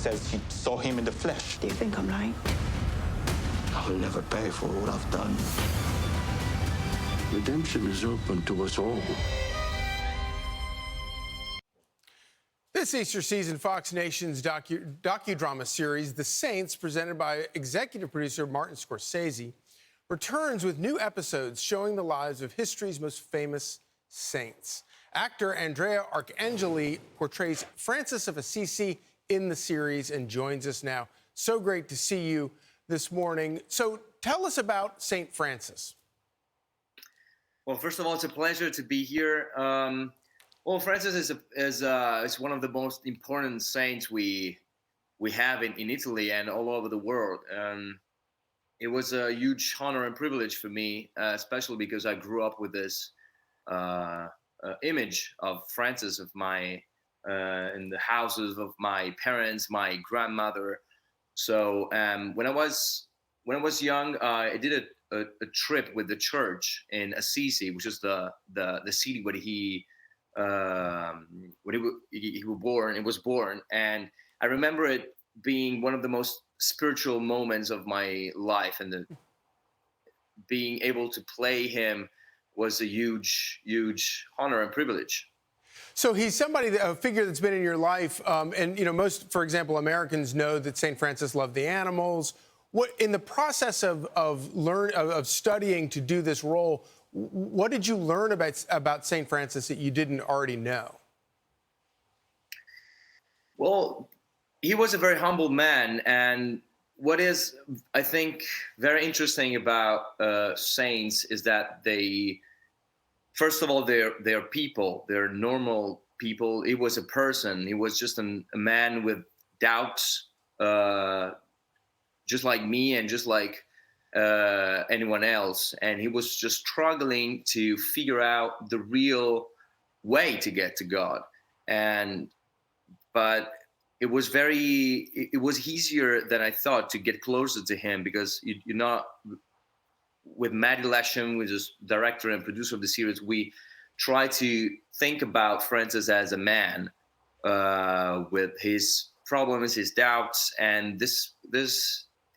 says she saw him in the flesh. Do you think I'm lying? I will never pay for what I've done. Redemption is open to us all. This Easter season, Fox Nation's docudrama series, The Saints, presented by executive producer Martin Scorsese, returns with new episodes showing the lives of history's most famous saints. Actor Andrea Arcangeli portrays Francis of Assisi in the series and joins us now. So great to see you this morning. So tell us about St. Francis. Well, first of all, it's a pleasure to be here. Well, Francis is one of the most important saints we have in Italy and all over the world. It was a huge honor and privilege for me, especially because I grew up with this image of Francis in the houses of my parents, my grandmother. So when I was young, I did a trip with the church in Assisi, which is the city where he was born, and I remember it being one of the most spiritual moments of my life, and being able to play him was a huge honor and privilege. So he's somebody, a figure that's been in your life, and most, for example, Americans know that St. Francis loved the animals. What in the process of studying to do this role, what did you learn about St. Francis that you didn't already know? Well, he was a very humble man, and what is, I think, very interesting about saints is that first of all, they're people, they're normal people. He was a person. He was just a man with doubts, just like me and just like anyone else. And he was just struggling to figure out the real way to get to God. But it was easier than I thought to get closer to him, because you're not, with Maddie Lesham, which is director and producer of the series, we try to think about Francis as a man with his problems, his doubts, and this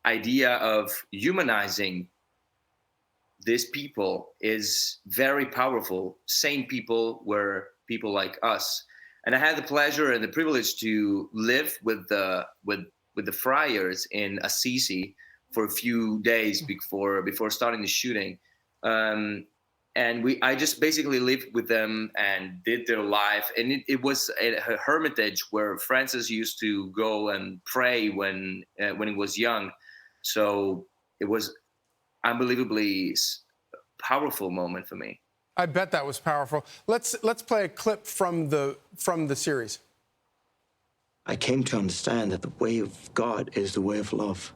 idea of humanizing these people is very powerful. Saint people were people like us. And I had the pleasure and the privilege to live with the friars in Assisi for a few days before starting the shooting. I just basically lived with them and did their life. And it was a hermitage where Francis used to go and pray when he was young. So it was unbelievably powerful moment for me. I bet that was powerful. Let's play a clip from the series. I came to understand that the way of God is the way of love.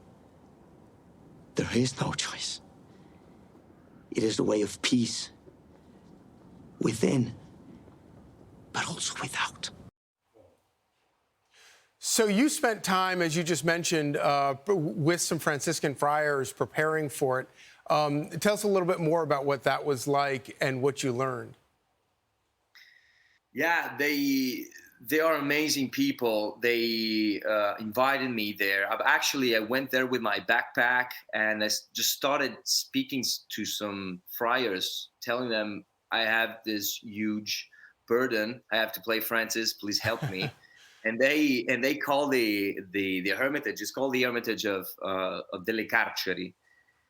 There is no choice. It is the way of peace, within, but also without. So you spent time, as you just mentioned, with some Franciscan friars preparing for it. Tell us a little bit more about what that was like and what you learned. Yeah, they are amazing people. They invited me there. I went there with my backpack, and I just started speaking to some friars, telling them I have this huge burden. I have to play Francis. Please help me. And they call the hermitage. It's called the Hermitage of delle Carceri.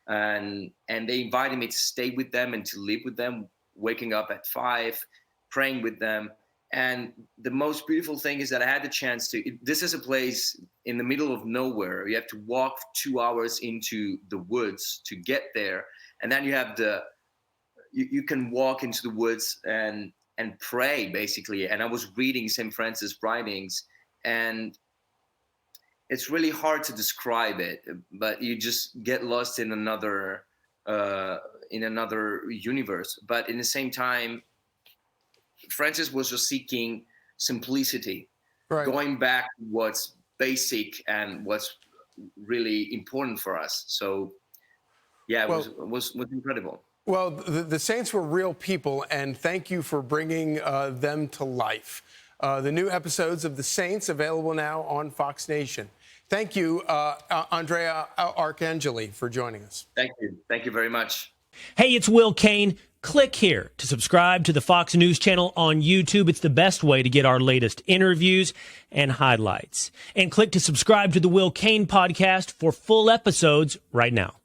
And they invited me to stay with them and to live with them, waking up at 5, praying with them. And the most beautiful thing is that I had the chance this is a place in the middle of nowhere. You have to walk 2 hours into the woods to get there. And then you have you can walk into the woods and pray, basically. And I was reading St. Francis' writings, and it's really hard to describe it, but you just get lost in another universe. But in the same time, Francis was just seeking simplicity, right, going back to what's basic and what's really important for us. So, yeah, it was incredible. Well, the saints were real people, and thank you for bringing them to life. The new episodes of The Saints available now on Fox Nation. Thank you, Andrea Arcangeli, for joining us. Thank you. Thank you very much. Hey, it's Will Kane. Click here to subscribe to the Fox News channel on YouTube. It's the best way to get our latest interviews and highlights. And click to subscribe to the Will Kane podcast for full episodes right now.